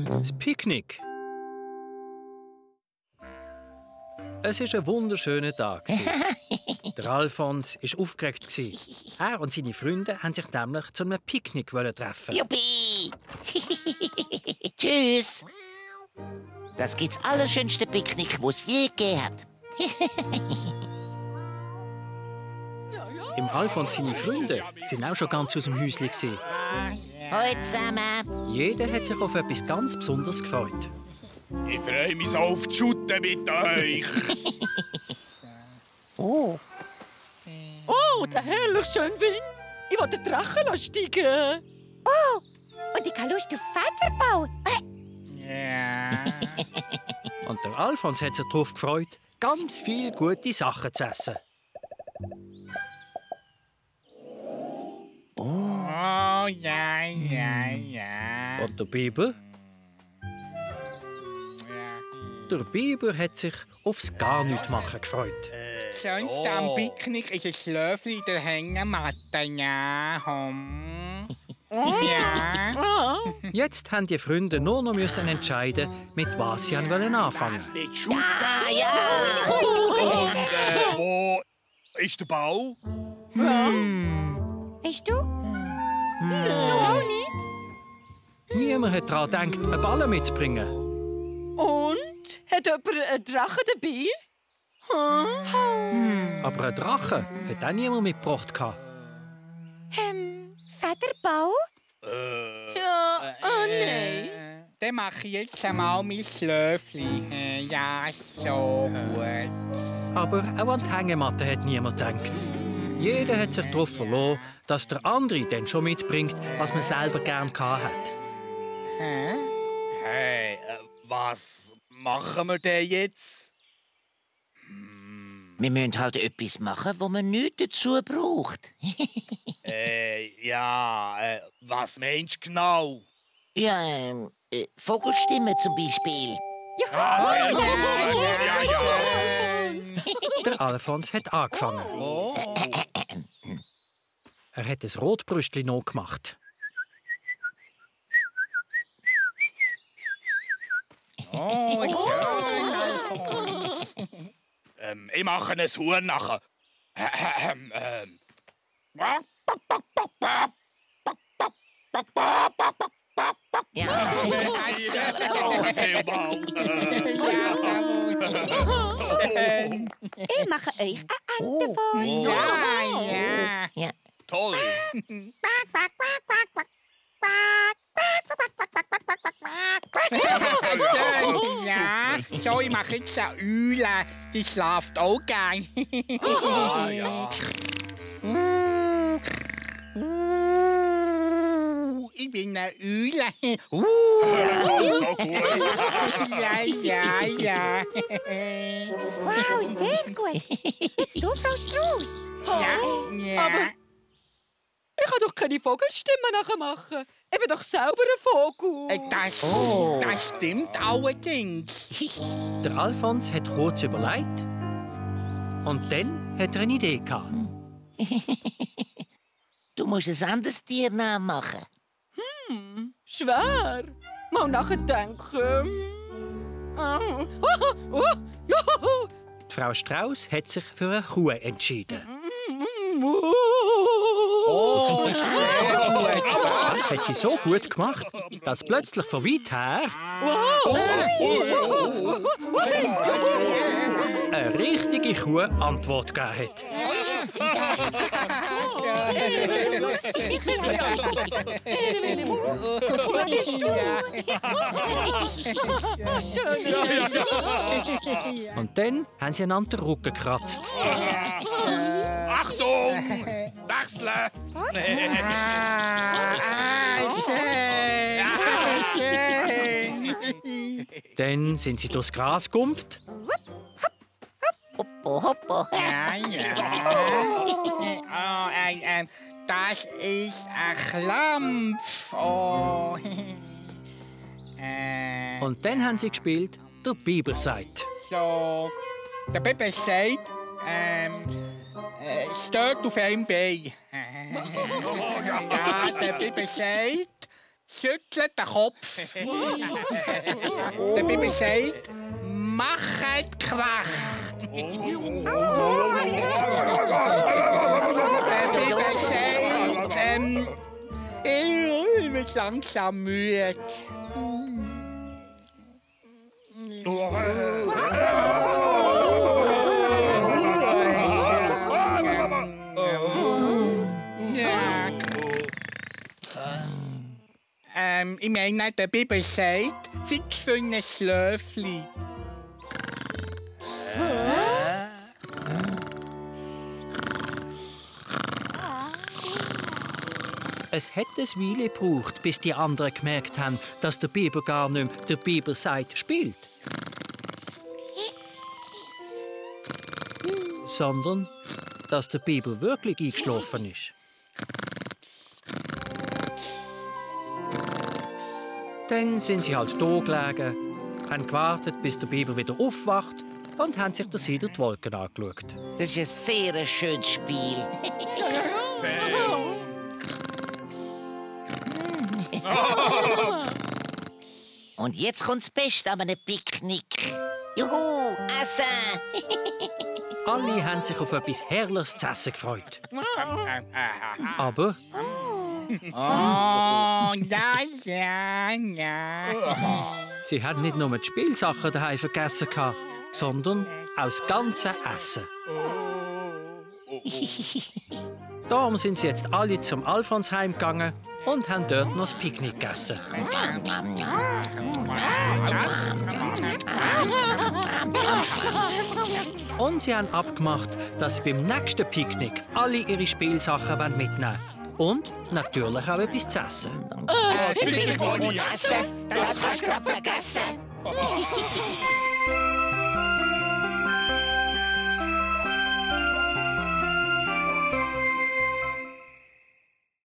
Das Picknick. Es war ein wunderschöner Tag. Der Alfons war aufgeregt. Er und seine Freunde haben sich nämlich zu einem Picknick treffen. Juppie! Tschüss! Das gibt's allerschönste Picknick, das es je gegeben hat. Im Alfons seine Freunde sind auch schon ganz aus dem Häuschen. Hallo zusammen! Jeder hat sich auf etwas ganz Besonderes gefreut. Ich freue mich so auf die Schutte mit euch. Oh! Oh, der herrlich schöne Wind. Ich will den Drachen steigen. Oh, und ich habe Lust auf Federbau. Ja. Und der Alfons hat sich darauf gefreut, ganz viele gute Sachen zu essen. Oh, ja. Und der Biber? Der Biber hat sich aufs Gar-nichts-machen gefreut. Sonst am Picknick ist ein Schlöfli in der Hängematte, ja. Ja. Jetzt haben die Freunde nur noch entscheiden, mit was sie anfangen wollen. Mit Schutte. Ja! Und wo ist der Bau? Bist du? Du auch nicht? Niemand hat daran gedacht, einen Ball mitzubringen. Und? Hat jemand einen Drachen dabei? Aber einen Drachen hat auch niemand mitgebracht. Federbau? Ja, oh nein. Dann mache ich jetzt einmal mein Schlöfli. Ja, so gut. Aber auch an die Hängematte hat niemand gedacht. Jeder hat sich darauf verlassen, dass der andere dann schon mitbringt, was man selber gern hat. Hey, was machen wir denn jetzt? Wir müssen halt etwas machen, wo man nichts dazu braucht. Was meinst du genau? Ja, Vogelstimmen zum Beispiel. Ja. Der Alfons hat angefangen. Oh. Er hat ein Rotbrüstli noch gemacht. Oh, schön, Alfons. Ich mache ein Huhn nachher. Ja. Ich mache euch eine Ente vor. Ja. Toll. Schön, ja. So, ich mache jetzt eine Eule. Die schlaft auch gern. Ja. Ich bin eine Eule. So gut. Ja. Wow, sehr gut. Jetzt du, Frau Strauss. Ja. Aber ich kann doch keine Vogelstimme nachmachen. Ich bin doch selber ein Vogel. Das stimmt allerdings. Der Alfons hat kurz überlegt und dann hat er eine Idee gehabt. Du musst ein anderes Tier nachmachen. Schwer. Mal nachdenken. Die Frau Strauss hat sich für eine Kuh entschieden. Oh, sehr gut. Das hat sie so gut gemacht, dass plötzlich von weit her eine richtige Kuh Antwort gegeben hat. Und dann haben sie einander den Rücken gekratzt. Achtung! Wechseln! Dann sind sie durchs Gras gekumpelt Hoppo, hoppo. Ja. Ja, das ist ein Klampf. Oh. Und dann haben sie gespielt, der Biber sagt. So, der Biber sagt, steht auf einem Bein. Ja, der Biber sagt, schüttelt den Kopf. Der Biber sagt, macht Krach. Der Biber sagt, ich bin langsam müde. Ich meine, der Biber sagt, Zeit für ein Schlöfli. Es hat eine Weile gebraucht, bis die anderen gemerkt haben, dass der Biber gar nicht mehr der Biber sagt spielt. Sondern, dass der Biber wirklich eingeschlafen ist. Dann sind sie halt da gelegen, haben gewartet, bis der Biber wieder aufwacht und haben sich das durch die Wolken angeschaut. Das ist ein sehr schönes Spiel. Und jetzt kommt das Beste an einem Picknick. Juhu, Essen! Alle haben sich auf etwas Herrliches zu essen gefreut. Aber Oh, ja. sie haben nicht nur die Spielsachen daheim vergessen, sondern auch das ganze Essen. Darum sind sie jetzt alle zum Alfonsheim gegangen und haben dort noch das Picknick gegessen. Und sie haben abgemacht, dass sie beim nächsten Picknick alle ihre Spielsachen mitnehmen wollen. Und natürlich auch etwas zu essen. Essen? Das hast du gerade vergessen.